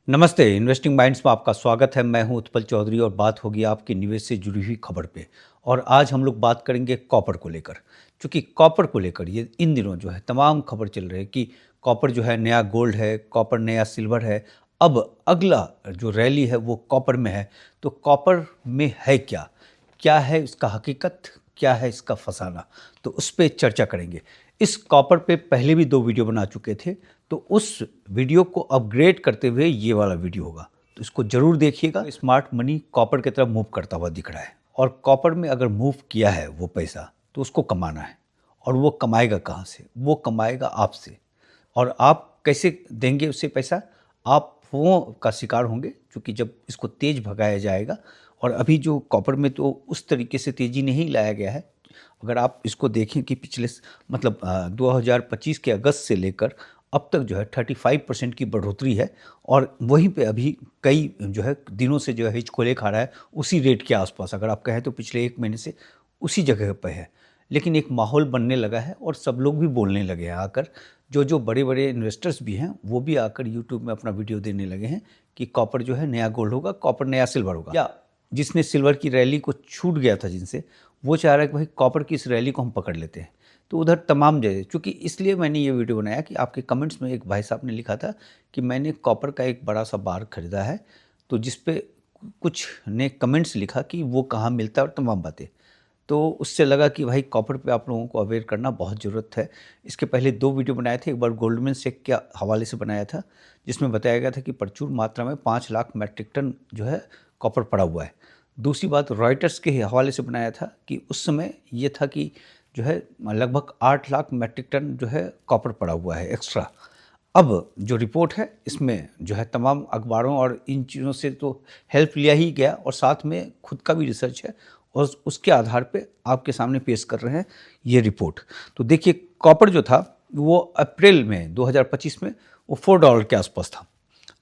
नमस्ते, investing minds में आपका स्वागत है। मैं हूं उत्पल चौधरी और बात होगी आपकी निवेश से जुड़ी हुई खबर पे। और आज हम लोग बात करेंगे कॉपर को लेकर। क्योंकि कॉपर को लेकर ये इन दिनों जो है तमाम खबर चल रही है कि कॉपर जो है नया गोल्ड है, कॉपर नया सिल्वर है। अब अगला जो रैली है वो कॉपर में है। तो कॉपर में है क्या, क्या है इसका हकीकत, क्या है इसका फसाना, तो उस पर चर्चा करेंगे। इस कॉपर पे पहले भी 2 वीडियो बना चुके थे, तो उस वीडियो को अपग्रेड करते हुए ये वाला वीडियो होगा, तो इसको जरूर देखिएगा। स्मार्ट मनी कॉपर की तरफ मूव करता हुआ दिख रहा है, और कॉपर में अगर मूव किया है वो पैसा तो उसको कमाना है। और वो कमाएगा कहाँ से? वो कमाएगा आपसे। और आप कैसे देंगे उससे पैसा? आप वो का शिकार होंगे, क्योंकि जब इसको तेज भगाया जाएगा। और अभी जो कॉपर में तो उस तरीके से तेज़ी नहीं लाया गया है। अगर आप इसको देखें कि पिछले 2025 के अगस्त से लेकर अब तक जो है 35% की बढ़ोतरी है। और वहीं पे अभी कई जो है दिनों से जो है हिचकोले खा रहा है उसी रेट के आसपास। अगर आप कहें तो पिछले 1 महीने से उसी जगह पर है। लेकिन एक माहौल बनने लगा है और सब लोग भी बोलने लगे हैं आकर। जो बड़े बड़े इन्वेस्टर्स भी हैं वो भी आकर यूट्यूब में अपना वीडियो देने लगे हैं कि कॉपर जो है नया गोल्ड होगा, कॉपर नया सिल्वर होगा। या जिसने सिल्वर की रैली को छूट गया था जिनसे, वो चाह रहा है कि भाई कॉपर की इस रैली को हम पकड़ लेते हैं। तो उधर तमाम जगह, चूँकि इसलिए मैंने ये वीडियो बनाया कि आपके कमेंट्स में एक भाई साहब ने लिखा था कि मैंने कॉपर का एक बड़ा सा बार खरीदा है, तो जिस पे कुछ ने कमेंट्स लिखा कि वो कहाँ मिलता है और तमाम बातें। तो उससे लगा कि भाई कॉपर पे आप लोगों को अवेयर करना बहुत ज़रूरत है। इसके पहले 2 वीडियो बनाए थे। एक बार गोल्डमैन सेक के हवाले से बनाया था, जिसमें बताया गया था कि प्रचुर मात्रा में 5 लाख मैट्रिक टन जो है कॉपर पड़ा हुआ है। दूसरी बात रॉयटर्स के हवाले से बनाया था कि उस समय ये था कि जो है लगभग 8 लाख मैट्रिक टन जो है कॉपर पड़ा हुआ है एक्स्ट्रा। अब जो रिपोर्ट है इसमें जो है तमाम अखबारों और इन चीज़ों से तो हेल्प लिया ही गया, और साथ में खुद का भी रिसर्च है और उसके आधार पे आपके सामने पेश कर रहे हैं ये रिपोर्ट। तो देखिए, कॉपर जो था वो अप्रैल में 2025 में वो $4 के आसपास था।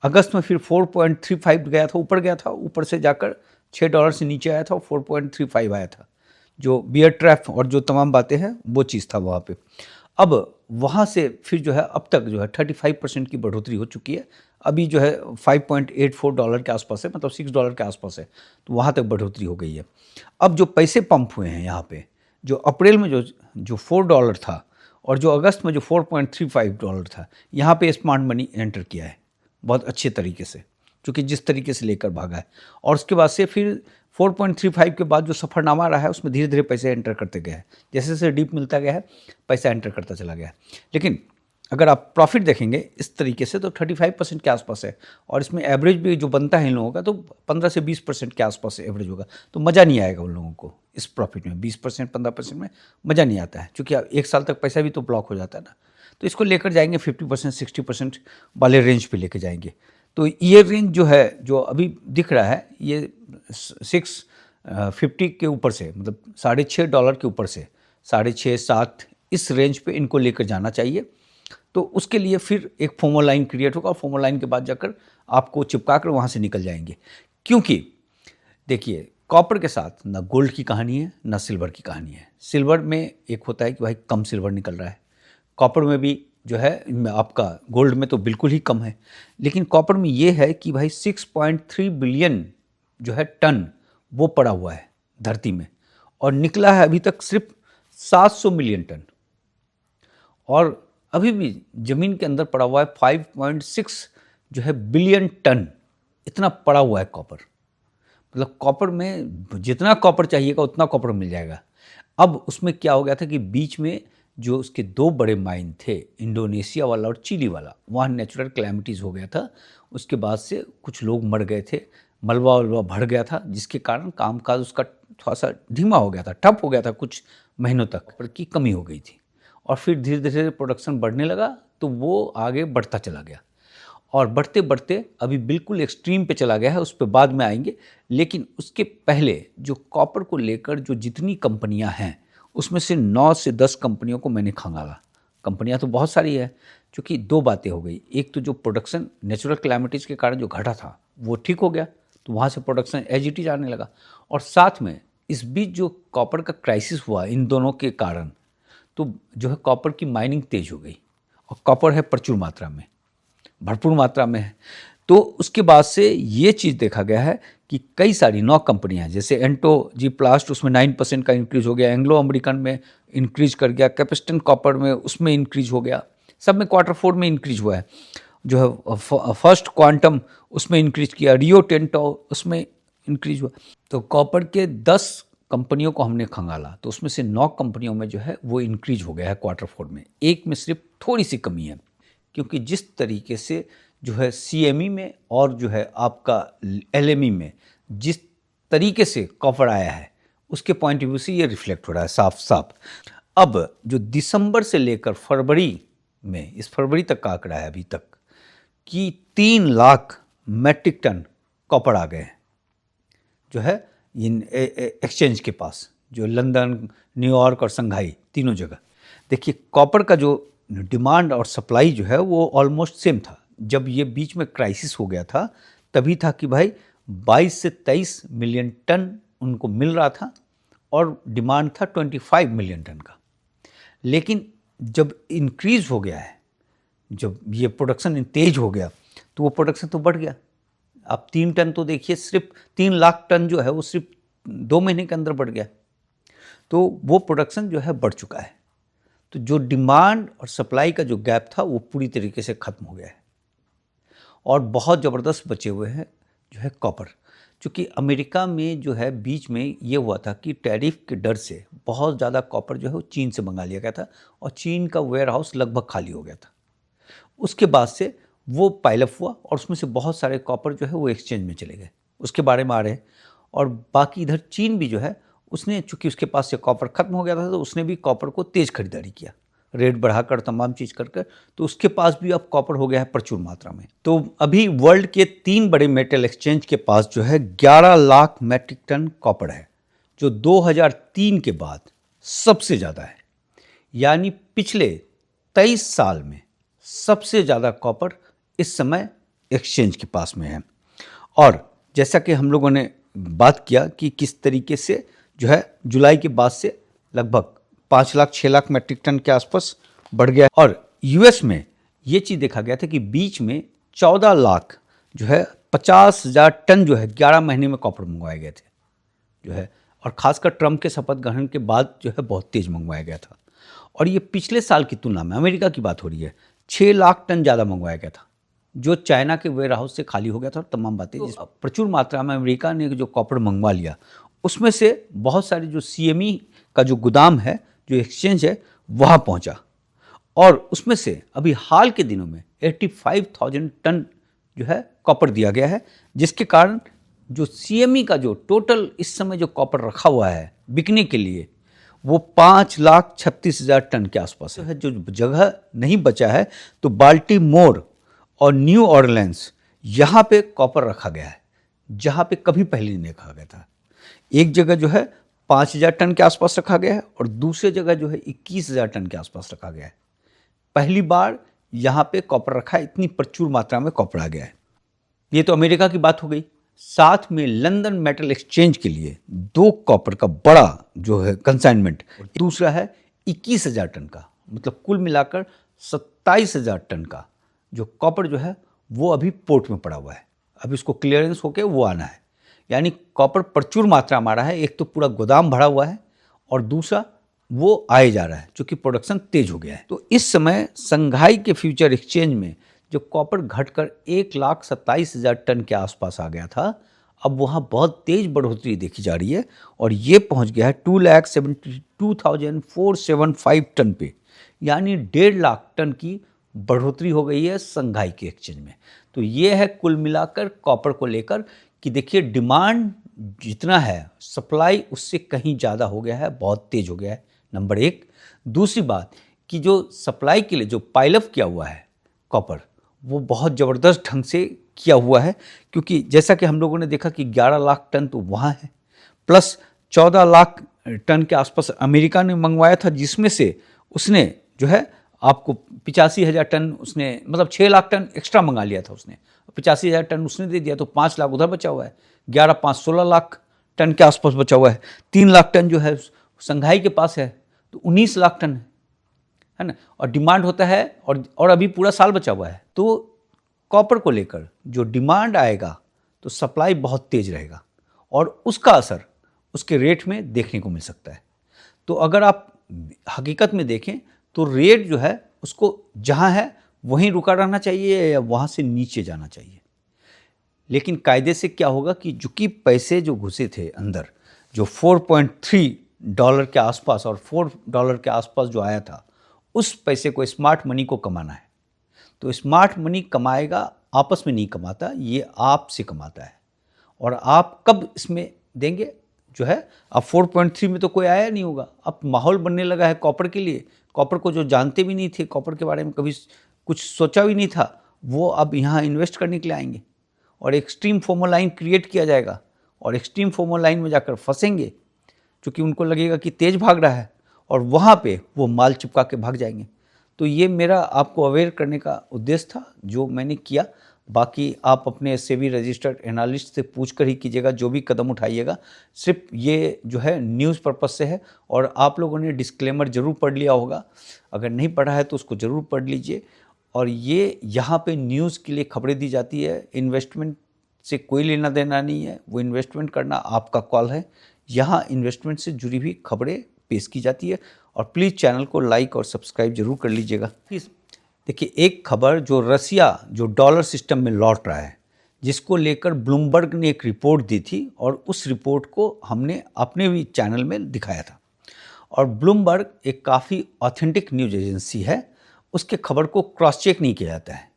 अगस्त में फिर 4.35 गया था, ऊपर गया था, ऊपर से जाकर $6 से नीचे आया था और 4.35 आया था। जो बियर ट्रैप और जो तमाम बातें हैं वो चीज़ था वहाँ पे। अब वहाँ से फिर जो है अब तक जो है 35% की बढ़ोतरी हो चुकी है। अभी जो है $5.84 के आसपास है, मतलब $6 के आसपास है। तो वहाँ तक बढ़ोतरी हो गई है। अब जो पैसे पंप हुए हैं यहाँ पे, जो अप्रैल में जो $4 था और जो अगस्त में जो $4.35 था, यहाँ पे स्मार्ट मनी एंटर किया है बहुत अच्छे तरीके से, क्योंकि जिस तरीके से लेकर भागा है। और उसके बाद से फिर 4.35 के बाद जो सफ़रनामा रहा है उसमें धीरे धीरे पैसे एंटर करते गए हैं। जैसे जैसे डीप मिलता गया है पैसा एंटर करता चला गया है। लेकिन अगर आप प्रॉफिट देखेंगे इस तरीके से तो 35% के आसपास है। और इसमें एवरेज भी जो बनता है इन लोगों का तो 15 से 20% के आसपास एवरेज होगा। तो मज़ा नहीं आएगा उन लोगों को इस प्रॉफिट में। 20% 15% में मज़ा नहीं आता है, क्योंकि 1 साल तक पैसा भी तो ब्लॉक हो जाता है ना। तो इसको लेकर जाएंगे 50% 60% वाले रेंज पे लेके जाएंगे। तो ये रेंज जो है जो अभी दिख रहा है ये 650 के ऊपर से, मतलब $6.5 के ऊपर से 6.5-7 इस रेंज पे इनको लेकर जाना चाहिए। तो उसके लिए फिर एक फोमो लाइन क्रिएट होगा और फोमो लाइन के बाद जाकर आपको चिपका कर वहाँ से निकल जाएंगे। क्योंकि देखिए, कॉपर के साथ ना गोल्ड की कहानी है ना सिल्वर की कहानी है। सिल्वर में एक होता है कि भाई कम सिल्वर निकल रहा है, कॉपर में भी जो है आपका गोल्ड में तो बिल्कुल ही कम है। लेकिन कॉपर में ये है कि भाई 6.3 बिलियन जो है टन वो पड़ा हुआ है धरती में, और निकला है अभी तक सिर्फ 700 मिलियन टन। और अभी भी ज़मीन के अंदर पड़ा हुआ है 5.6 जो है बिलियन टन, इतना पड़ा हुआ है कॉपर। मतलब कॉपर में जितना कॉपर चाहिएगा उतना कॉपर मिल जाएगा। अब उसमें क्या हो गया था कि बीच में जो उसके 2 बड़े माइन थे, इंडोनेशिया वाला और चिली वाला, वहाँ नेचुरल कैलेमिटीज़ हो गया था। उसके बाद से कुछ लोग मर गए थे, मलबा वलबा भर गया था, जिसके कारण कामकाज उसका थोड़ा सा धीमा हो गया था, ठप हो गया था कुछ महीनों तक, कॉपर की कमी हो गई थी। और फिर धीरे धीरे प्रोडक्शन बढ़ने लगा तो वो आगे बढ़ता चला गया, और बढ़ते बढ़ते अभी बिल्कुल एक्सट्रीम पे चला गया है। उस पर बाद में आएंगे। लेकिन उसके पहले जो कॉपर को लेकर जो जितनी कंपनियां हैं उसमें से 9 से 10 कंपनियों को मैंने खंगाला। कंपनियां तो बहुत सारी है, क्योंकि 2 बातें हो गई। एक तो जो प्रोडक्शन नेचुरल क्लैमिटीज़ के कारण जो घटा था वो ठीक हो गया, तो वहाँ से प्रोडक्शन एज इट इज आने लगा। और साथ में इस बीच जो कॉपर का क्राइसिस हुआ इन दोनों के कारण, तो जो है कॉपर की माइनिंग तेज हो गई। और कॉपर है प्रचुर मात्रा में, भरपूर मात्रा में है। तो उसके बाद से ये चीज़ देखा गया है कि कई सारी 9 कंपनियां, जैसे एंटो जी प्लास्ट, उसमें 9% का इंक्रीज हो गया, एंग्लो अमेरिकन में इंक्रीज कर गया, कैपिस्टन कॉपर में उसमें इंक्रीज हो गया, सब में Q4 में इंक्रीज हुआ है। जो है फर्स्ट क्वांटम उसमें इंक्रीज किया, रियो टिंटो उसमें इंक्रीज हुआ। तो कॉपर के 10 कंपनियों को हमने खंगाला, तो उसमें से 9 कंपनियों में जो है वो इंक्रीज हो गया है Q4 में, एक में सिर्फ थोड़ी सी कमी है। क्योंकि जिस तरीके से जो है CME में और जो है आपका LME में जिस तरीके से कॉपर आया है, उसके पॉइंट ऑफ व्यू से ये रिफ्लेक्ट हो रहा है साफ साफ। अब जो दिसंबर से लेकर फरवरी में, इस फरवरी तक का आंकड़ा है अभी तक, कि 3 लाख मैट्रिक टन कॉपर आ गए हैं जो है इन एक्सचेंज के पास, जो लंदन, न्यूयॉर्क और संघाई तीनों जगह। देखिए कॉपर का जो डिमांड और सप्लाई जो है वो ऑलमोस्ट सेम था। जब ये बीच में क्राइसिस हो गया था तभी था कि भाई 22 से 23 मिलियन टन उनको मिल रहा था और डिमांड था 25 मिलियन टन का। लेकिन जब इंक्रीज हो गया है, जब ये प्रोडक्शन तेज हो गया, तो वो प्रोडक्शन तो बढ़ गया। अब 3 टन तो देखिए, सिर्फ 3 लाख टन जो है वो सिर्फ 2 महीने के अंदर बढ़ गया। तो वो प्रोडक्शन जो है बढ़ चुका है। तो जो डिमांड और सप्लाई का जो गैप था वो पूरी तरीके से ख़त्म हो गया है और बहुत ज़बरदस्त बचे हुए हैं जो है कॉपर। चूँकि अमेरिका में जो है बीच में ये हुआ था कि टैरिफ के डर से बहुत ज़्यादा कॉपर जो है वो चीन से मंगा लिया गया था और चीन का वेयर हाउस लगभग खाली हो गया था। उसके बाद से वो पाइलअप हुआ और उसमें से बहुत सारे कॉपर जो है वो एक्सचेंज में चले गए, उसके बारे में आ रहे हैं। और बाकी इधर चीन भी जो है उसने, चूँकि उसके पास से कॉपर ख़त्म हो गया था, तो उसने भी कॉपर को तेज़ खरीदारी किया, रेट बढ़ाकर तमाम चीज़ कर कर, तो उसके पास भी अब कॉपर हो गया है प्रचुर मात्रा में। तो अभी वर्ल्ड के 3 बड़े मेटल एक्सचेंज के पास जो है 11 लाख मैट्रिक टन कॉपर है, जो 2003 के बाद सबसे ज़्यादा है। यानी पिछले 23 साल में सबसे ज़्यादा कॉपर इस समय एक्सचेंज के पास में है। और जैसा कि हम लोगों ने बात किया कि किस तरीके से जो है जुलाई के बाद से लगभग 5 लाख 6 लाख मैट्रिक टन के आसपास बढ़ गया। और US में ये चीज़ देखा गया था कि बीच में 14 लाख जो है 50,000 टन जो है 11 महीने में कॉपर मंगवाए गए थे जो है, और ख़ासकर ट्रंप के शपथ ग्रहण के बाद जो है बहुत तेज़ मंगवाया गया था। और ये पिछले साल की तुलना में, अमेरिका की बात हो रही है, 6 लाख टन ज़्यादा मंगवाया गया था, जो चाइना के वेयर हाउस से खाली हो गया था। और तमाम बातें, तो प्रचुर मात्रा में अमेरिका ने जो कॉपर मंगवा लिया, उसमें से बहुत सारी जो CME का जो गोदाम है, जो एक्सचेंज है, वहाँ पहुँचा। और उसमें से अभी हाल के दिनों में 85,000 टन जो है कॉपर दिया गया है, जिसके कारण जो CME का जो टोटल इस समय जो कॉपर रखा हुआ है बिकने के लिए, वो 5,36,000 टन के आसपास है। जो जगह नहीं बचा है, तो बाल्टीमोर और न्यू ऑरलेंस, यहाँ पे कॉपर रखा गया है, जहाँ पे कभी पहले नहीं देखा गया था। एक जगह जो है 5,000 टन के आसपास रखा गया है और दूसरी जगह जो है 21,000 टन के आसपास रखा गया है। पहली बार यहाँ पे कॉपर रखा है, इतनी प्रचुर मात्रा में कॉपर आ गया है। ये तो अमेरिका की बात हो गई। साथ में लंदन मेटल एक्सचेंज के लिए 2 कॉपर का बड़ा जो है कंसाइनमेंट, दूसरा है 21,000 टन का, मतलब कुल मिलाकर 27,000 टन का जो कॉपर जो है वो अभी पोर्ट में पड़ा हुआ है। अभी उसको क्लियरेंस होके वो आना है। यानी कॉपर प्रचुर मात्रा में आ रहा है। एक तो पूरा गोदाम भरा हुआ है और दूसरा वो आए जा रहा है, क्योंकि प्रोडक्शन तेज हो गया है। तो इस समय संघाई के फ्यूचर एक्सचेंज में जो कॉपर घटकर 1,27,000 टन के आसपास आ गया था, अब वहाँ बहुत तेज बढ़ोतरी देखी जा रही है और ये पहुँच गया है 2,72,475 टन पे। यानी 1.5 लाख टन की बढ़ोतरी हो गई है संघाई के एक्सचेंज में। तो ये है कुल मिलाकर कॉपर को लेकर कि देखिए डिमांड जितना है, सप्लाई उससे कहीं ज़्यादा हो गया है, बहुत तेज हो गया है, नंबर 1। दूसरी बात कि जो सप्लाई के लिए जो पाइलअप किया हुआ है कॉपर, वो बहुत ज़बरदस्त ढंग से किया हुआ है, क्योंकि जैसा कि हम लोगों ने देखा कि 11 लाख टन तो वहाँ है, प्लस 14 लाख टन के आसपास अमेरिका ने मंगवाया था, जिसमें से उसने जो है आपको 85,000 टन उसने, मतलब 6 लाख टन एक्स्ट्रा मंगा लिया था उसने, 85,000 टन उसने दे दिया, तो 5 लाख उधर बचा हुआ है, 11 5 16 लाख टन के आसपास बचा हुआ है। 3 लाख टन जो है संघाई के पास है, तो 19 लाख टन है ना, और डिमांड होता है और अभी पूरा साल बचा हुआ है। तो कॉपर को लेकर जो डिमांड आएगा तो सप्लाई बहुत तेज रहेगा और उसका असर उसके रेट में देखने को मिल सकता है। तो अगर आप हकीकत में देखें तो रेट जो है उसको जहाँ है वहीं रुका रहना चाहिए या वहाँ से नीचे जाना चाहिए। लेकिन कायदे से क्या होगा कि चूंकि पैसे जो घुसे थे अंदर, जो $4.3 के आसपास और $4 के आसपास जो आया था, उस पैसे को स्मार्ट मनी को कमाना है। तो स्मार्ट मनी कमाएगा, आपस में नहीं कमाता, ये आपसे कमाता है। और आप कब इसमें देंगे जो है, अब 4.3 में तो कोई आया नहीं होगा, अब माहौल बनने लगा है कॉपर के लिए। कॉपर को जो जानते भी नहीं थे, कॉपर के बारे में कभी कुछ सोचा भी नहीं था, वो अब यहाँ इन्वेस्ट करने के लिए आएंगे और एक्सट्रीम फोमो लाइन क्रिएट किया जाएगा और एक्सट्रीम फोमो लाइन में जाकर फंसेंगे क्योंकि उनको लगेगा कि तेज भाग रहा है और वहाँ पे वो माल चिपका के भाग जाएंगे। तो ये मेरा आपको अवेयर करने का उद्देश्य था जो मैंने किया। बाकी आप अपने सेबी रजिस्टर्ड एनालिस्ट से पूछ कर ही कीजिएगा, जो भी कदम उठाइएगा। सिर्फ ये जो है न्यूज़ पर्पज़ से है और आप लोगों ने डिस्क्लेमर ज़रूर पढ़ लिया होगा। अगर नहीं पढ़ा है तो उसको ज़रूर पढ़ लीजिए। और ये यहाँ पे न्यूज़ के लिए खबरें दी जाती है, इन्वेस्टमेंट से कोई लेना देना नहीं है। वो इन्वेस्टमेंट करना आपका कॉल है। यहाँ इन्वेस्टमेंट से जुड़ी हुई खबरें पेश की जाती है और प्लीज़ चैनल को लाइक और सब्सक्राइब जरूर कर लीजिएगा प्लीज़। देखिए, एक खबर जो रसिया जो डॉलर सिस्टम में लौट रहा है, जिसको लेकर ब्लूमबर्ग ने एक रिपोर्ट दी थी और उस रिपोर्ट को हमने अपने भी चैनल में दिखाया था। और ब्लूमबर्ग एक काफ़ी ऑथेंटिक न्यूज़ एजेंसी है, उसके खबर को क्रॉस चेक नहीं किया जाता है।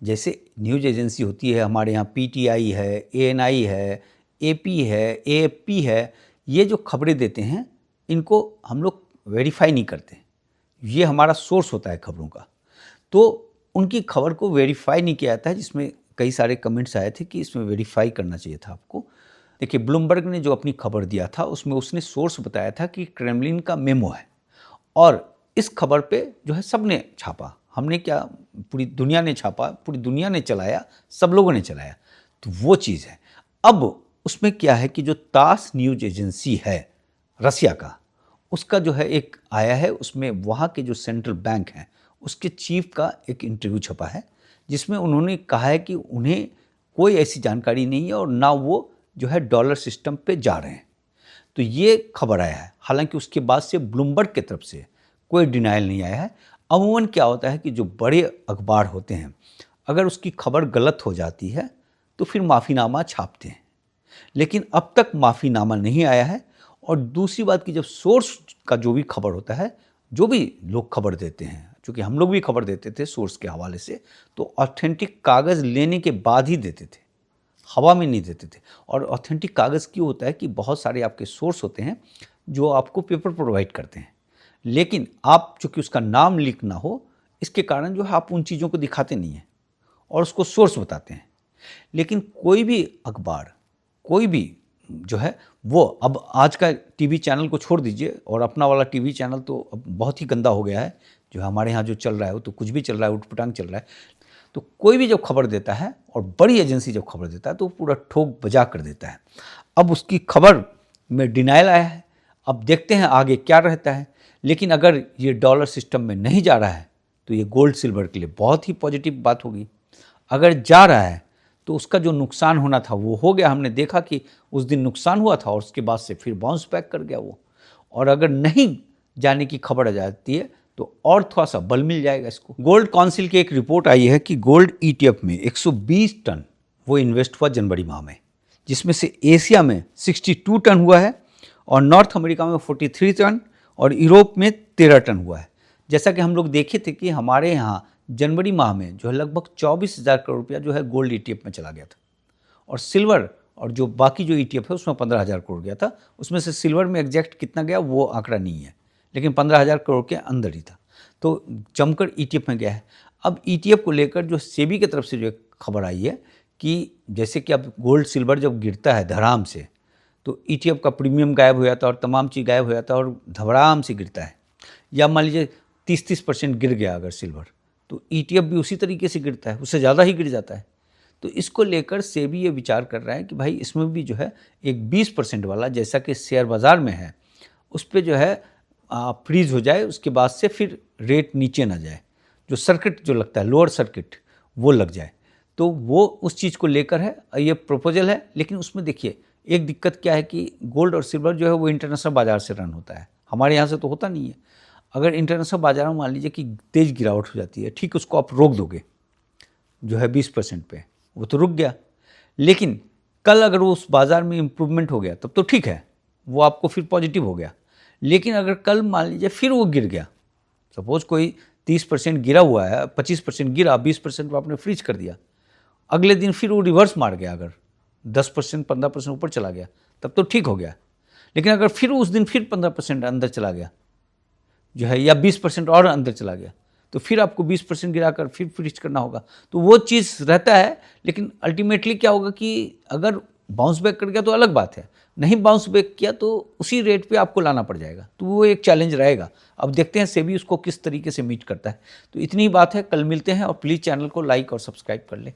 जैसे न्यूज़ एजेंसी होती है हमारे यहाँ, पीटीआई है, एएनआई है, एपी है, एएफपी है, ये जो खबरें देते हैं इनको हम लोग वेरीफाई नहीं करते। ये हमारा सोर्स होता है खबरों का, तो उनकी खबर को वेरीफाई नहीं किया जाता है, जिसमें कई सारे कमेंट्स आए थे कि इसमें वेरीफाई करना चाहिए था आपको। देखिए, ब्लूमबर्ग ने जो अपनी खबर दिया था उसमें उसने सोर्स बताया था कि क्रेमलिन का मेमो है और इस खबर पे जो है सबने छापा। हमने क्या, पूरी दुनिया ने छापा, पूरी दुनिया ने चलाया, सब लोगों ने चलाया, तो वो चीज़ है। अब उसमें क्या है कि जो तास न्यूज़ एजेंसी है रसिया का, उसका जो है एक आया है, उसमें वहाँ के जो सेंट्रल बैंक हैं उसके चीफ का एक इंटरव्यू छपा है, जिसमें उन्होंने कहा है कि उन्हें कोई ऐसी जानकारी नहीं है और ना वो जो है डॉलर सिस्टम पे जा रहे हैं। तो ये खबर आया है। हालांकि उसके बाद से ब्लूमबर्ग की तरफ से कोई डिनाइल नहीं आया है। अमूमन क्या होता है कि जो बड़े अखबार होते हैं, अगर उसकी खबर गलत हो जाती है तो फिर माफ़ीनामा छापते हैं, लेकिन अब तक माफ़ीनामा नहीं आया है। और दूसरी बात कि जब सोर्स का जो भी खबर होता है, जो भी लोग खबर देते हैं, चूँकि हम लोग भी खबर देते थे सोर्स के हवाले से, तो ऑथेंटिक कागज़ लेने के बाद ही देते थे, हवा में नहीं देते थे। और ऑथेंटिक कागज़ क्यों होता है कि बहुत सारे आपके सोर्स होते हैं जो आपको पेपर प्रोवाइड करते हैं, लेकिन आप चूँकि उसका नाम लीक ना हो, इसके कारण जो है आप उन चीज़ों को दिखाते नहीं हैं और उसको सोर्स बताते हैं। लेकिन कोई भी अखबार, कोई भी जो है वो, अब आज का टीवी चैनल को छोड़ दीजिए और अपना वाला टीवी चैनल तो अब बहुत ही गंदा हो गया है। जो हमारे यहाँ जो चल रहा है वो तो कुछ भी चल रहा है, उठपटांग चल रहा है। तो कोई भी जब खबर देता है और बड़ी एजेंसी जब खबर देता है तो पूरा ठोक बजा कर देता है। अब उसकी खबर में डिनाइल आया है, अब देखते हैं आगे क्या रहता है। लेकिन अगर ये डॉलर सिस्टम में नहीं जा रहा है तो ये गोल्ड सिल्वर के लिए बहुत ही पॉजिटिव बात होगी। अगर जा रहा है तो उसका जो नुकसान होना था वो हो गया। हमने देखा कि उस दिन नुकसान हुआ था और उसके बाद से फिर बाउंस बैक कर गया वो। और अगर नहीं जाने की खबर आ जाती है तो और थोड़ा सा बल मिल जाएगा इसको। गोल्ड काउंसिल की एक रिपोर्ट आई है कि गोल्ड ETF में 120 टन वो इन्वेस्ट हुआ जनवरी माह में, जिसमें से एशिया में 62 टन हुआ है और नॉर्थ अमेरिका में 43 टन और यूरोप में 13 टन हुआ है। जैसा कि हम लोग देखे थे कि हमारे यहाँ जनवरी माह में जो है लगभग 24,000 करोड़ रुपया जो है गोल्ड ETF में चला गया था और सिल्वर और जो बाकी जो ETF है उसमें 15,000 करोड़ गया था। उसमें से सिल्वर में एग्जैक्ट कितना गया वो आंकड़ा नहीं है, लेकिन 15,000 करोड़ के अंदर ही था, तो जमकर ETF में गया है। अब ETF को लेकर जो सेबी की तरफ से जो खबर आई है कि जैसे कि अब गोल्ड सिल्वर जब गिरता है धड़ाम से तो ETF का प्रीमियम गायब हो जाता है और तमाम चीज़ गायब हो जाता है और धड़ाम से गिरता है। या मान लीजिए 30% गिर गया अगर सिल्वर, तो ETF भी उसी तरीके से गिरता है, उससे ज़्यादा ही गिर जाता है। तो इसको लेकर सेबी ये विचार कर रहा है कि भाई इसमें भी जो है एक 20% वाला, जैसा कि शेयर बाज़ार में है, उस पर जो है फ्रीज हो जाए, उसके बाद से फिर रेट नीचे ना जाए, जो सर्किट जो लगता है लोअर सर्किट वो लग जाए। तो वो उस चीज़ को लेकर है, ये प्रपोजल है। लेकिन उसमें देखिए एक दिक्कत क्या है कि गोल्ड और सिल्वर जो है वो इंटरनेशनल बाज़ार से रन होता है, हमारे यहाँ से तो होता नहीं है। अगर इंटरनेशनल बाज़ार में मान लीजिए कि तेज़ गिरावट हो जाती है, ठीक, उसको आप रोक दोगे जो है 20% पे, वो तो रुक गया। लेकिन कल अगर वो उस बाज़ार में इम्प्रूवमेंट हो गया तब तो ठीक है, वो आपको फिर पॉजिटिव हो गया। लेकिन अगर कल मान लीजिए फिर वो गिर गया, सपोज़ कोई 30% गिरा हुआ है, 25% गिरा, 20% को आपने फ्रीज कर दिया, अगले दिन फिर वो रिवर्स मार गया, अगर 10% 15% ऊपर चला गया तब तो ठीक हो गया। लेकिन अगर फिर उस दिन फिर 15% अंदर चला गया जो है, या 20% और अंदर चला गया, तो फिर आपको 20% गिराकर फिर फ्रीज करना होगा। तो वो चीज़ रहता है। लेकिन अल्टीमेटली क्या होगा कि अगर बाउंस बैक कर गया तो अलग बात है, नहीं बाउंस बैक किया तो उसी रेट पे आपको लाना पड़ जाएगा, तो वो एक चैलेंज रहेगा। अब देखते हैं सेबी उसको किस तरीके से मीट करता है। तो इतनी बात है, कल मिलते हैं और प्लीज़ चैनल को लाइक और सब्सक्राइब कर लें।